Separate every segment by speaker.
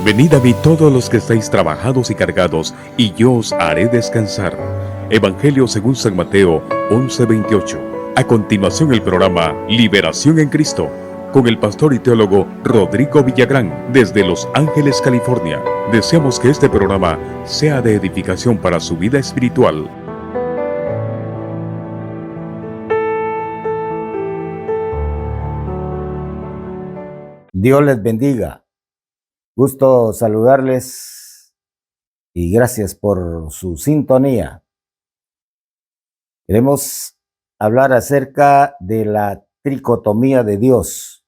Speaker 1: Venid a mí todos los que estáis trabajados y cargados, y yo os haré descansar. Evangelio según San Mateo 11:28. A continuación el programa Liberación en Cristo, con el pastor y teólogo Rodrigo Villagrán, desde Los Ángeles, California. Deseamos que este programa sea de edificación para su vida espiritual.
Speaker 2: Dios les bendiga. Gusto saludarles y gracias por su sintonía. Queremos hablar acerca de la tricotomía de Dios.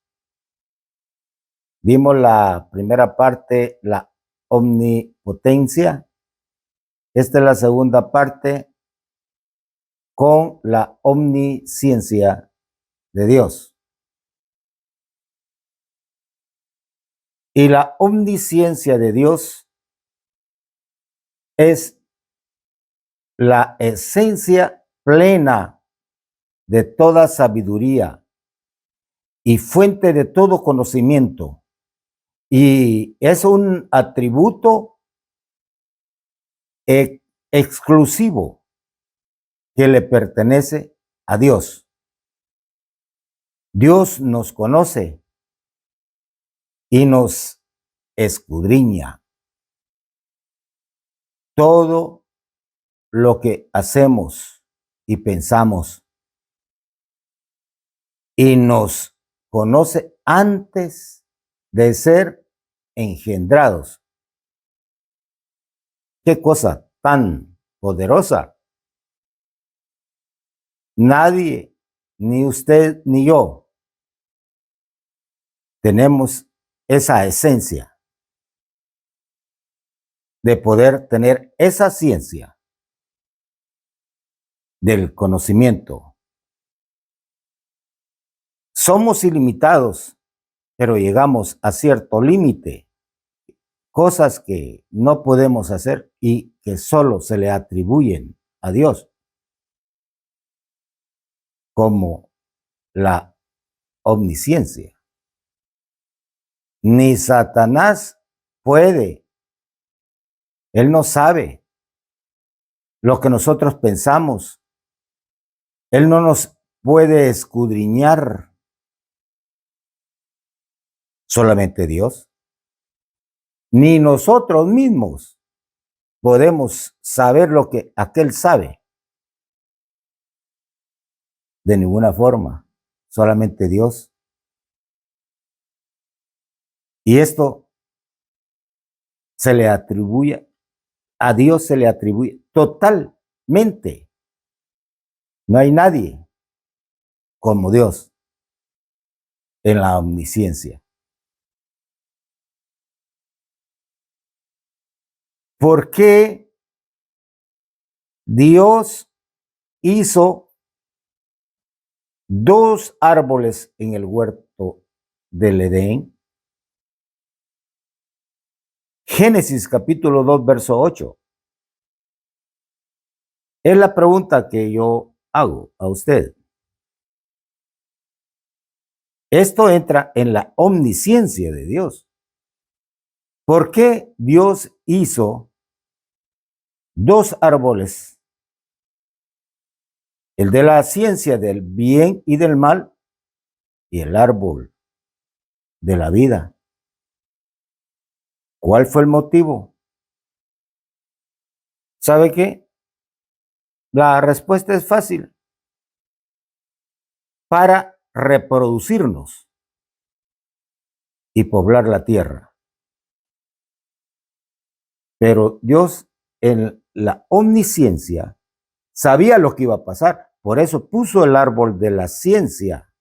Speaker 2: Vimos la primera parte, la omnipotencia. Esta es la segunda parte con la omnisciencia de Dios. Y la omnisciencia de Dios es la esencia plena de toda sabiduría y fuente de todo conocimiento. Y es un atributo exclusivo que le pertenece a Dios. Dios nos conoce y nos escudriña. Todo lo que hacemos y pensamos, y nos conoce antes de ser engendrados. Qué cosa tan poderosa. Nadie, ni usted ni yo, tenemos esa esencia de poder tener esa ciencia del conocimiento. Somos ilimitados, pero llegamos a cierto límite, cosas que no podemos hacer y que solo se le atribuyen a Dios, como la omnisciencia. Ni Satanás puede, él no sabe lo que nosotros pensamos, él no nos puede escudriñar, solamente Dios. Ni nosotros mismos podemos saber lo que aquel sabe. De ninguna forma, solamente Dios. Y esto se le atribuye, a Dios se le atribuye totalmente. No hay nadie como Dios en la omnisciencia. ¿Por qué Dios hizo dos árboles en el huerto del Edén? Génesis capítulo 2, verso 8. Es la pregunta que yo hago a usted. Esto entra en la omnisciencia de Dios. ¿Por qué Dios hizo dos árboles? El de la ciencia del bien y del mal y el árbol de la vida. ¿Cuál fue el motivo? ¿Sabe qué? La respuesta es fácil. Para reproducirnos y poblar la tierra. Pero Dios en la omnisciencia sabía lo que iba a pasar. Por eso puso el árbol de la ciencia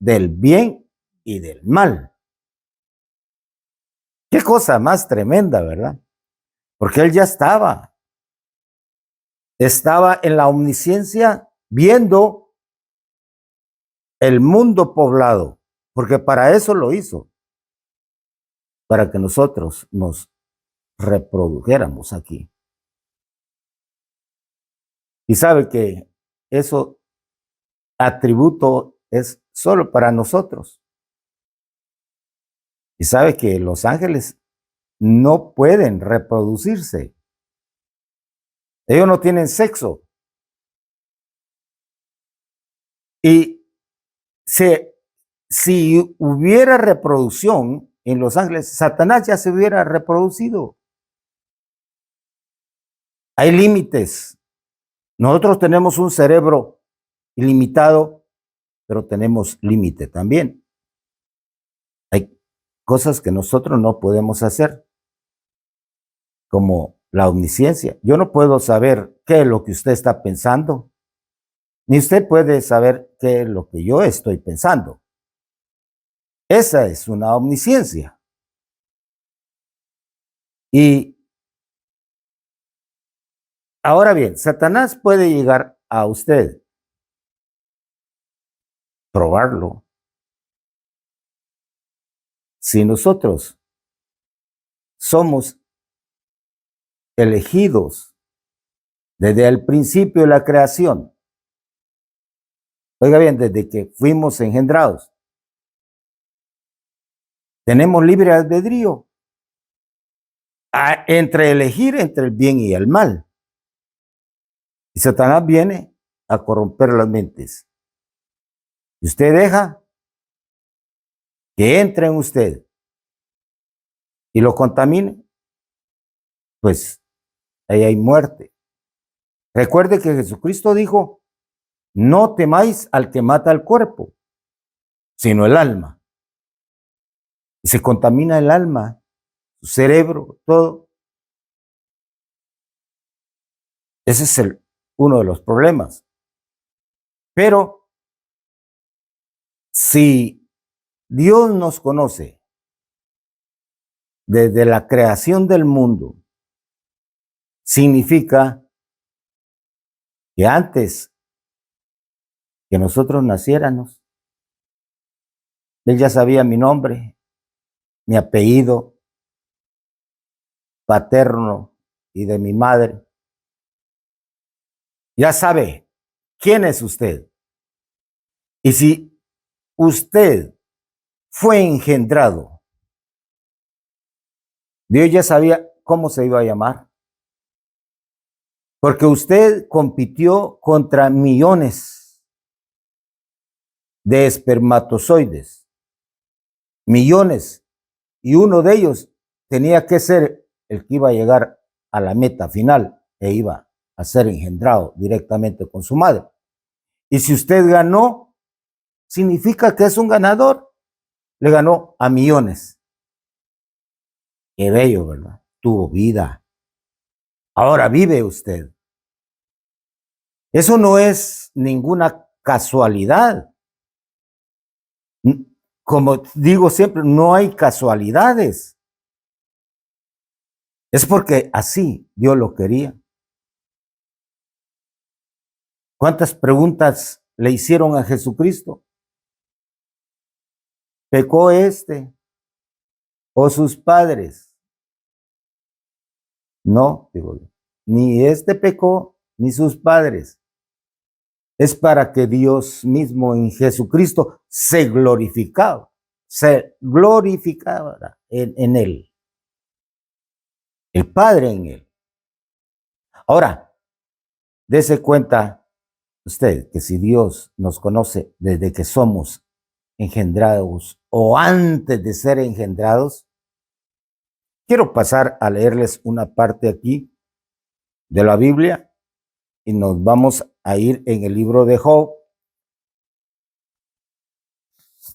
Speaker 2: del bien y del mal. Qué cosa más tremenda, ¿verdad? Porque él ya estaba en la omnisciencia viendo el mundo poblado, porque para eso lo hizo, para que nosotros nos reprodujéramos aquí. Y sabe que eso atributo es solo para nosotros. Y sabe que los ángeles no pueden reproducirse. Ellos no tienen sexo. Y si hubiera reproducción en los ángeles, Satanás ya se hubiera reproducido. Hay límites. Nosotros tenemos un cerebro ilimitado, pero tenemos límite también. Hay cosas que nosotros no podemos hacer, como la omnisciencia. Yo no puedo saber qué es lo que usted está pensando, ni usted puede saber qué es lo que yo estoy pensando. Esa es una omnisciencia. Y ahora bien, Satanás puede llegar a usted, probarlo. Si nosotros somos elegidos desde el principio de la creación, oiga bien, desde que fuimos engendrados, tenemos libre albedrío entre elegir entre el bien y el mal. Y Satanás viene a corromper las mentes. Y usted deja que entre en usted y lo contamine, pues ahí hay muerte. Recuerde que Jesucristo dijo, no temáis al que mata el cuerpo, sino el alma. Y se contamina el alma, su cerebro, todo. Ese es uno de los problemas. Pero si Dios nos conoce desde la creación del mundo, significa que antes que nosotros naciéramos, Él ya sabía mi nombre, mi apellido paterno y de mi madre. Ya sabe quién es usted. Y si usted fue engendrado, Dios ya sabía cómo se iba a llamar. Porque usted compitió contra millones de espermatozoides. Millones. Y uno de ellos tenía que ser el que iba a llegar a la meta final e iba a ser engendrado directamente con su madre. Y si usted ganó, significa que es un ganador. Le ganó a millones. Qué bello, ¿verdad? Tuvo vida. Ahora vive usted. Eso no es ninguna casualidad. Como digo siempre, no hay casualidades. Es porque así Dios lo quería. ¿Cuántas preguntas le hicieron a Jesucristo? ¿Pecó este o sus padres? No, digo yo. Ni este pecó, ni sus padres. Es para que Dios mismo en Jesucristo se glorificaba en él. El Padre en él. Ahora, dése cuenta usted que si Dios nos conoce desde que somos engendrados o antes de ser engendrados, quiero pasar a leerles una parte aquí de la Biblia y nos vamos a ir en el libro de Job.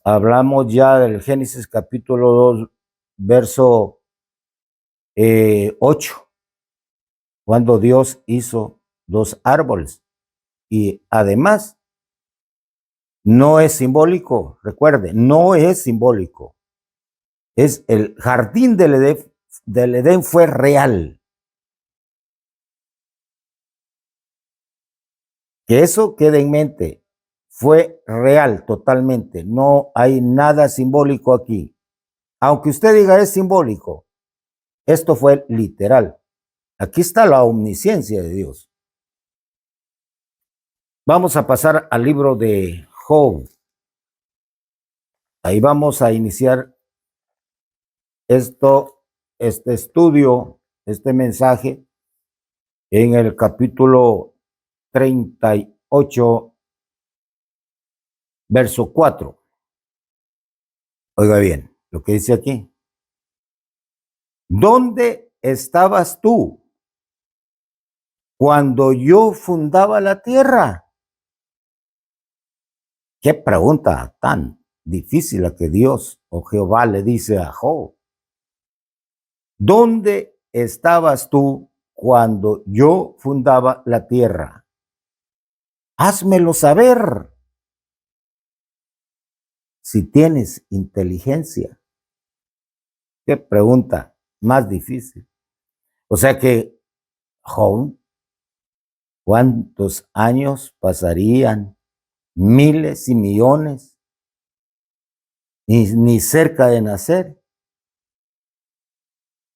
Speaker 2: Hablamos ya del Génesis capítulo 2, verso 8, cuando Dios hizo dos árboles. Y además, no es simbólico, recuerde, no es simbólico. Es el jardín del Edén fue real. Que eso quede en mente, fue real totalmente, no hay nada simbólico aquí. Aunque usted diga es simbólico, esto fue literal. Aquí está la omnisciencia de Dios. Vamos a pasar al libro de Job. Ahí vamos a iniciar esto este estudio, este mensaje, en el capítulo 38, verso 4. Oiga bien, lo que dice aquí. ¿Dónde estabas tú cuando yo fundaba la tierra? Qué pregunta tan difícil la que Dios o Jehová le dice a Job. ¿Dónde estabas tú cuando yo fundaba la tierra? Házmelo saber si tienes inteligencia. Qué pregunta más difícil. O sea que, Job, ¿cuántos años pasarían? Miles y millones, ni cerca de nacer.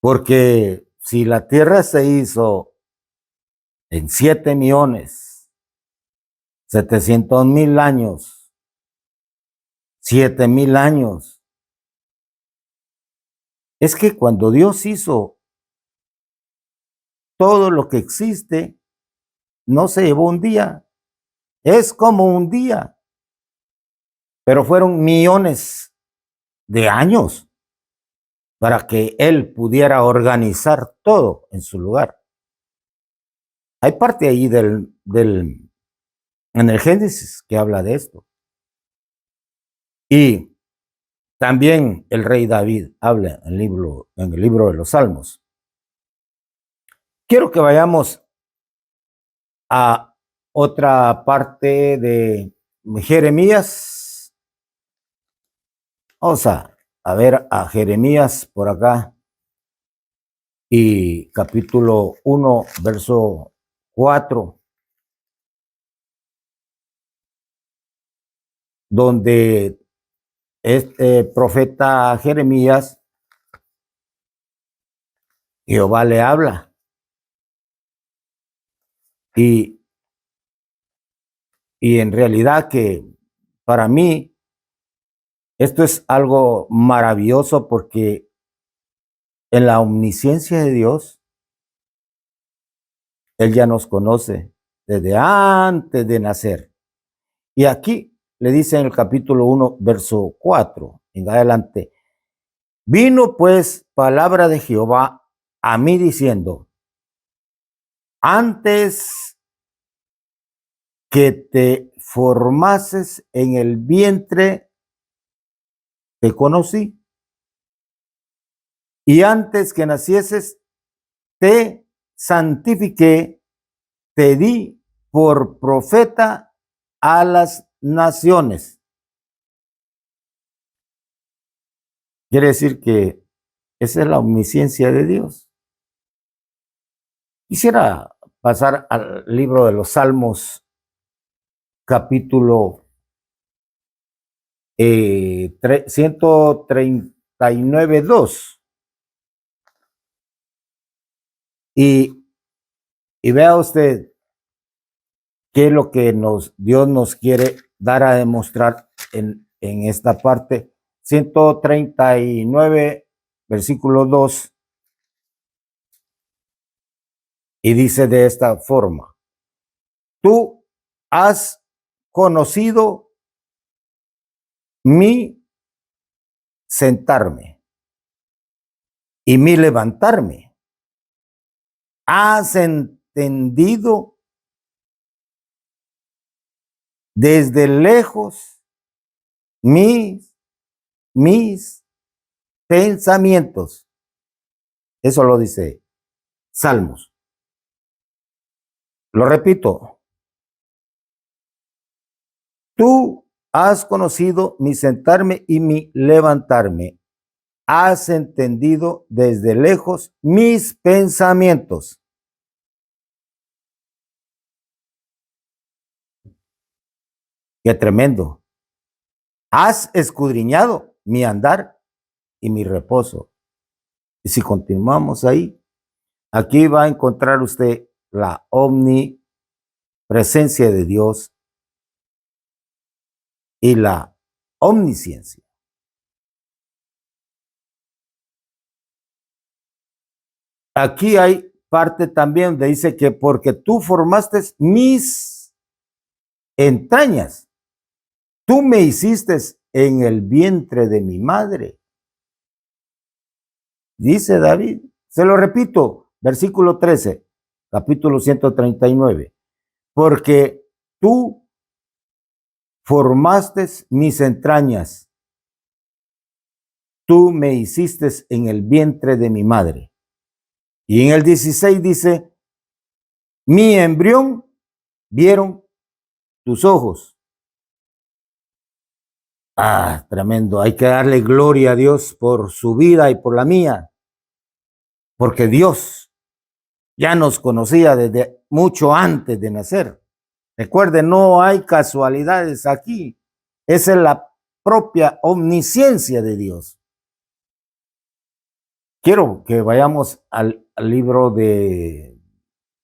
Speaker 2: Porque si la tierra se hizo en 7.700.000 años, 7.000 años, es que cuando Dios hizo todo lo que existe, no se llevó un día, es como un día, pero fueron millones de años para que Él pudiera organizar todo en su lugar. Hay parte ahí en el Génesis que habla de esto. Y también el rey David habla en el libro de los Salmos. Quiero que vayamos a otra parte de Jeremías. Vamos a ver a Jeremías por acá. Y capítulo 1, verso 4. Donde este profeta Jeremías, Jehová le habla. Y en realidad que para mí esto es algo maravilloso porque en la omnisciencia de Dios, Él ya nos conoce desde antes de nacer. Y aquí le dice en el capítulo 1, verso 4, en adelante, vino pues palabra de Jehová a mí diciendo, antes que te formases en el vientre, te conocí. Y antes que nacieses, te santifiqué, te di por profeta a las naciones. Quiere decir que esa es la omnisciencia de Dios. Quisiera pasar al libro de los Salmos, capítulo 139, 2. Y vea usted qué es lo que Dios nos quiere dar a demostrar en esta parte. 139, versículo 2. Y dice de esta forma, tú has conocido mi sentarme y mi levantarme. Has entendido desde lejos mis pensamientos. Eso lo dice Salmos. Lo repito. Tú has conocido mi sentarme y mi levantarme. Has entendido desde lejos mis pensamientos. Qué tremendo. Has escudriñado mi andar y mi reposo. Y si continuamos ahí, aquí va a encontrar usted la omnipresencia de Dios y la omnisciencia. aquí hay parte también donde dice que porque tú formaste mis entrañas, tú me hiciste en el vientre de mi madre. Dice David, se lo repito, versículo 13, capítulo 139, porque tú formaste mis entrañas, tú me hiciste en el vientre de mi madre. Y en el 16 dice, mi embrión vieron tus ojos. Ah, tremendo. Hay que darle gloria a Dios por su vida y por la mía, porque Dios ya nos conocía desde mucho antes de nacer. Recuerden, no hay casualidades aquí. Esa es la propia omnisciencia de Dios. Quiero que vayamos al libro de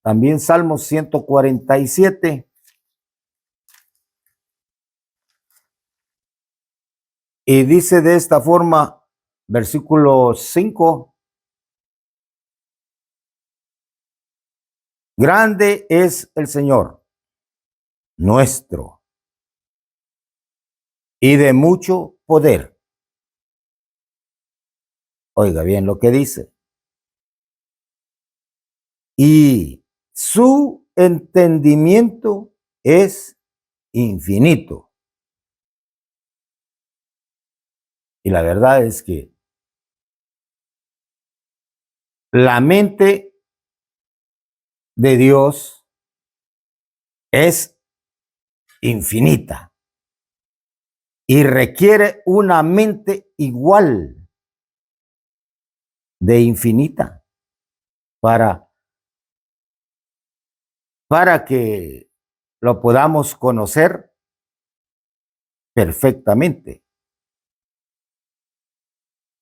Speaker 2: también Salmos 147. Y dice de esta forma, versículo 5, grande es el Señor nuestro y de mucho poder. Oiga bien lo que dice. Y su entendimiento es infinito. Y la verdad es que la mente de Dios es infinita y requiere una mente igual de infinita para que lo podamos conocer perfectamente.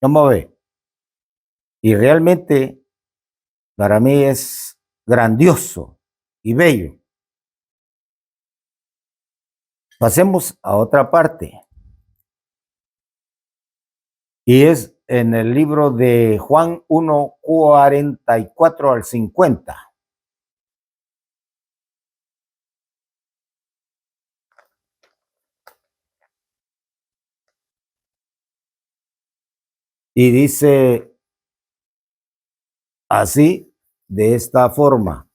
Speaker 2: ¿Cómo ve? Y realmente para mí es grandioso y bello. Pasemos a otra parte. Y es en el libro de Juan 1, 44 al 50. Y dice así, de esta forma.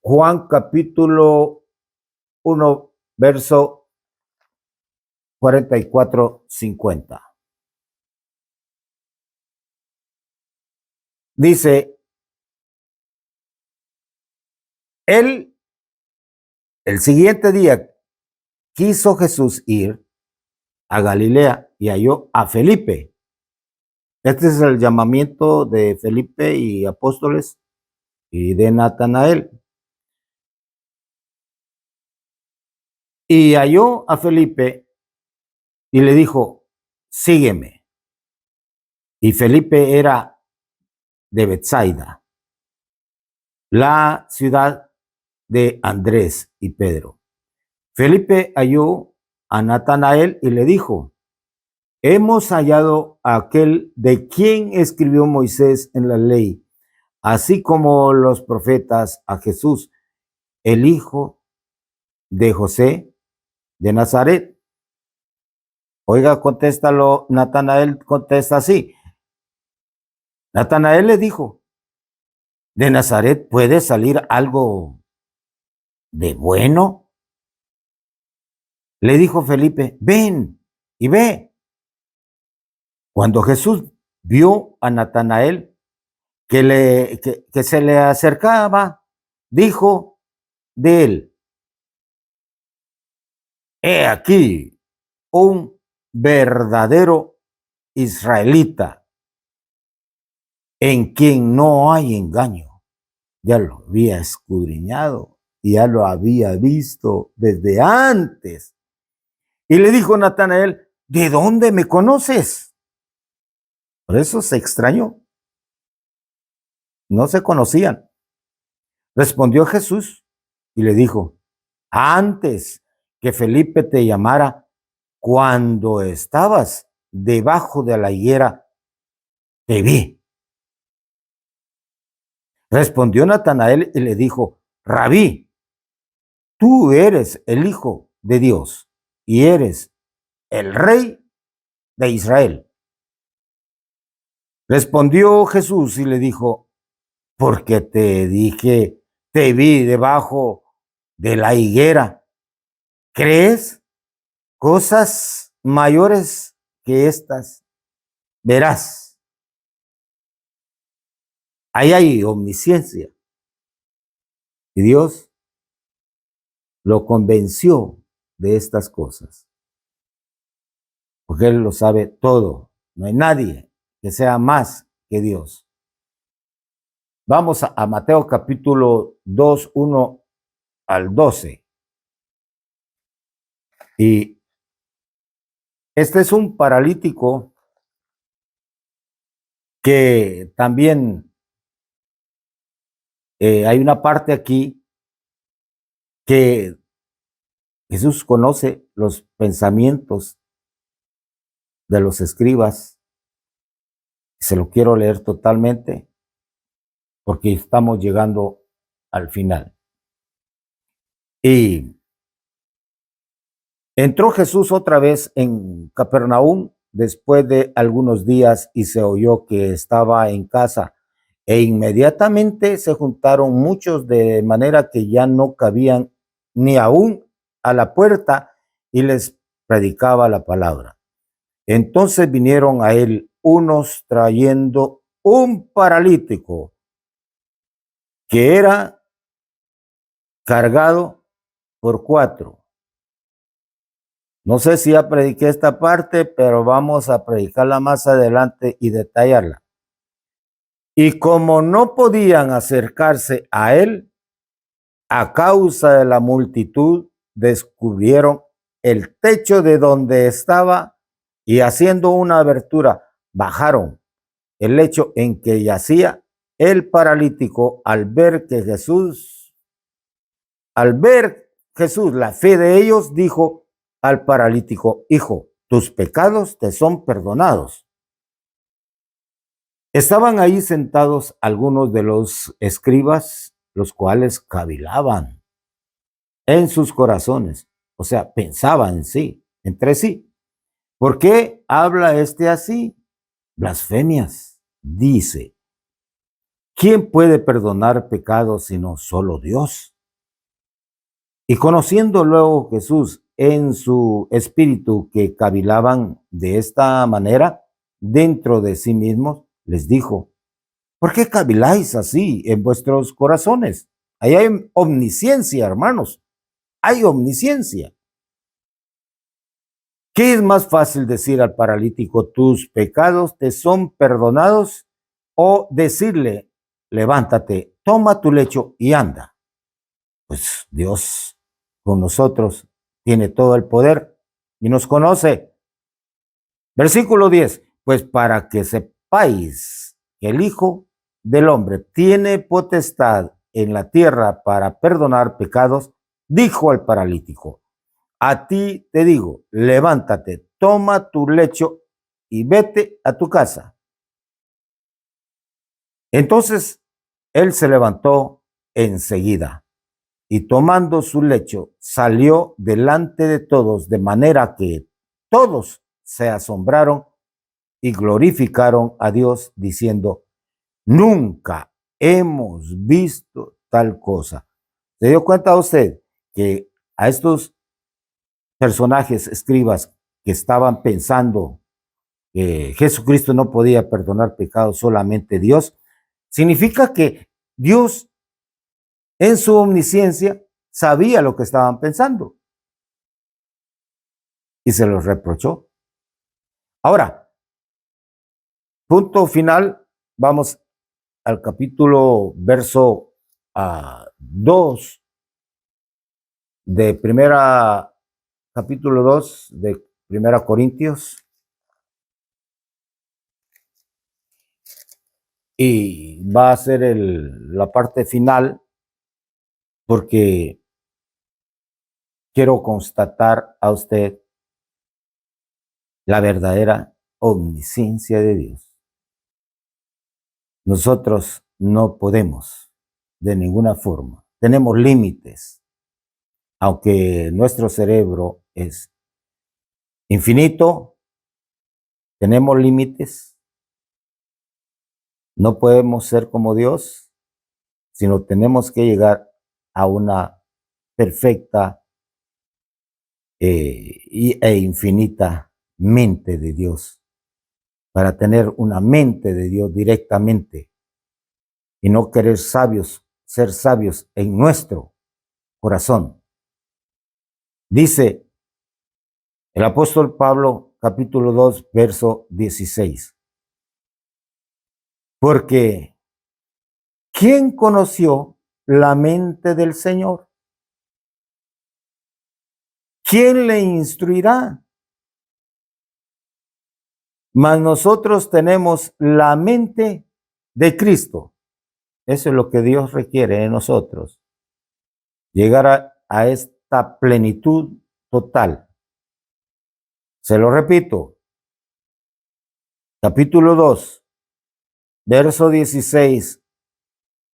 Speaker 2: Juan capítulo 1, verso 44, 50. Dice, él, el siguiente día, quiso Jesús ir a Galilea y halló a Felipe. Este es el llamamiento de Felipe y apóstoles y de Natanael. Y halló a Felipe y le dijo, sígueme. Y Felipe era de Betsaida, la ciudad de Andrés y Pedro. Felipe halló a Natanael y le dijo, hemos hallado a aquel de quien escribió Moisés en la ley, así como los profetas, a Jesús, el hijo de José de Nazaret. Oiga, contéstalo, Natanael contesta así. Natanael le dijo, ¿de Nazaret puede salir algo de bueno? Le dijo Felipe, ven y ve. Cuando Jesús vio a Natanael que se le acercaba, dijo de él, he aquí un verdadero israelita en quien no hay engaño. Ya lo había escudriñado y ya lo había visto desde antes. Y le dijo Natanael, ¿de dónde me conoces? Por eso se extrañó. No se conocían. Respondió Jesús y le dijo, antes que Felipe te llamara, cuando estabas debajo de la higuera, te vi. Respondió Natanael y le dijo, Rabí, tú eres el Hijo de Dios y eres el Rey de Israel. Respondió Jesús y le dijo, porque te dije, te vi debajo de la higuera. ¿Crees? Cosas mayores que estas verás. Ahí hay omnisciencia. Y Dios lo convenció de estas cosas, porque Él lo sabe todo. No hay nadie que sea más que Dios. Vamos a Mateo capítulo 2, 1 al 12. Y este es un paralítico que también hay una parte aquí que Jesús conoce los pensamientos de los escribas. Se lo quiero leer totalmente porque estamos llegando al final. Y entró Jesús otra vez en Capernaum después de algunos días y se oyó que estaba en casa. E inmediatamente se juntaron muchos de manera que ya no cabían ni aún a la puerta y les predicaba la palabra. Entonces vinieron a él unos trayendo un paralítico que era cargado por 4. No sé si ya prediqué esta parte, pero vamos a predicarla más adelante y detallarla. Y como no podían acercarse a él, a causa de la multitud, descubrieron el techo de donde estaba y haciendo una abertura, bajaron el lecho en que yacía el paralítico. Al ver Jesús la fe de ellos, dijo al paralítico, hijo, tus pecados te son perdonados. Estaban ahí sentados algunos de los escribas, los cuales cavilaban en sus corazones, o sea, pensaban en sí, entre sí. ¿Por qué habla este así? Blasfemias. Dice, ¿quién puede perdonar pecados sino solo Dios? Y conociendo luego Jesús en su espíritu que cavilaban de esta manera dentro de sí mismos, les dijo, ¿por qué caviláis así en vuestros corazones? Ahí hay omnisciencia, hermanos, hay omnisciencia. ¿Qué es más fácil decir al paralítico, tus pecados te son perdonados? O decirle, levántate, toma tu lecho y anda. Pues Dios con nosotros tiene todo el poder y nos conoce. Versículo 10, pues para que sepáis que el Hijo del Hombre tiene potestad en la tierra para perdonar pecados, dijo al paralítico, a ti te digo, levántate, toma tu lecho y vete a tu casa. Entonces él se levantó enseguida y tomando su lecho salió delante de todos, de manera que todos se asombraron y glorificaron a Dios diciendo, nunca hemos visto tal cosa. ¿Se dio cuenta usted que a estos personajes escribas que estaban pensando que Jesucristo no podía perdonar pecados, solamente Dios, significa que Dios en su omnisciencia sabía lo que estaban pensando y se los reprochó? Ahora, punto final, vamos al verso 2 de capítulo 2 de Primera Corintios. Y va a ser la parte final porque quiero constatar a usted la verdadera omnisciencia de Dios. Nosotros no podemos de ninguna forma. Tenemos límites. Aunque nuestro cerebro es infinito, tenemos límites. No podemos ser como Dios, sino tenemos que llegar a una perfecta e infinita mente de Dios, para tener una mente de Dios directamente y no querer ser sabios en nuestro corazón. Dice el apóstol Pablo, capítulo 2, verso 16. Porque ¿quién conoció la mente del Señor? ¿Quién le instruirá? Mas nosotros tenemos la mente de Cristo. Eso es lo que Dios requiere de nosotros. Llegar a esta plenitud total. Se lo repito. Capítulo 2, verso 16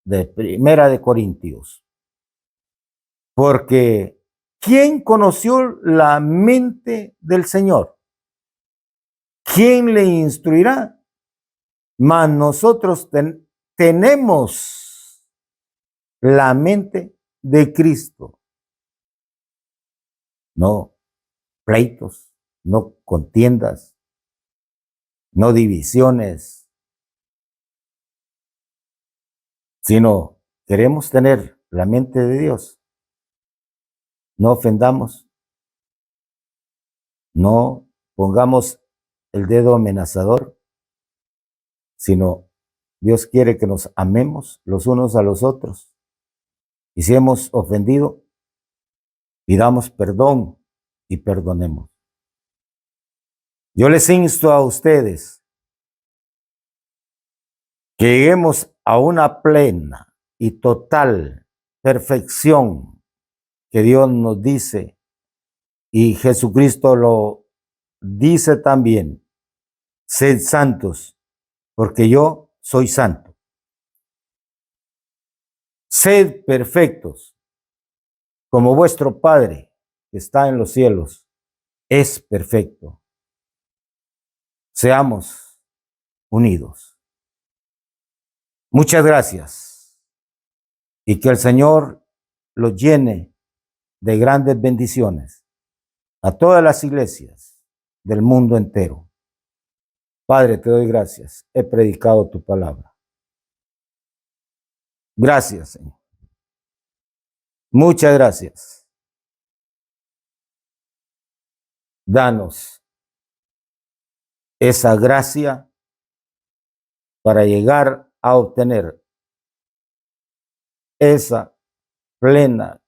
Speaker 2: de Primera de Corintios. Porque ¿quién conoció la mente del Señor? ¿Quién le instruirá? Mas nosotros tenemos la mente de Cristo. No pleitos, no contiendas, no divisiones, sino queremos tener la mente de Dios. No ofendamos, no pongamos el dedo amenazador, sino Dios quiere que nos amemos los unos a los otros. Y si hemos ofendido, pidamos perdón y perdonemos. Yo les insto a ustedes que lleguemos a una plena y total perfección que Dios nos dice, y Jesucristo lo dice también: sed santos, porque yo soy santo. Sed perfectos, como vuestro Padre que está en los cielos es perfecto. Seamos unidos. Muchas gracias, y que el Señor los llene de grandes bendiciones a todas las iglesias del mundo entero. Padre, te doy gracias. He predicado tu palabra. Gracias, Señor. Muchas gracias. Danos esa gracia para llegar a obtener esa plena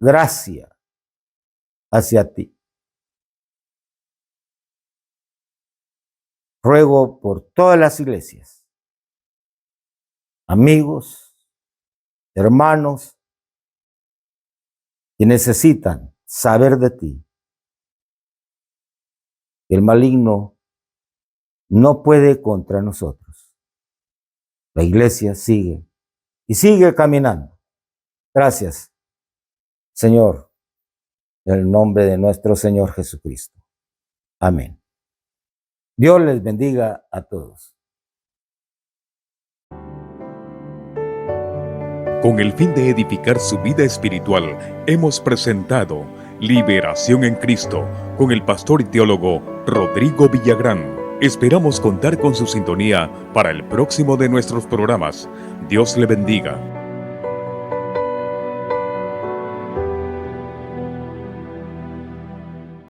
Speaker 2: gracia hacia ti. Ruego por todas las iglesias, amigos, hermanos, que necesitan saber de ti. El maligno no puede contra nosotros. La iglesia sigue y sigue caminando. Gracias, Señor, en el nombre de nuestro Señor Jesucristo. Amén. Dios les bendiga a todos.
Speaker 1: Con el fin de edificar su vida espiritual, hemos presentado Liberación en Cristo con el pastor y teólogo Rodrigo Villagrán. Esperamos contar con su sintonía para el próximo de nuestros programas. Dios le bendiga.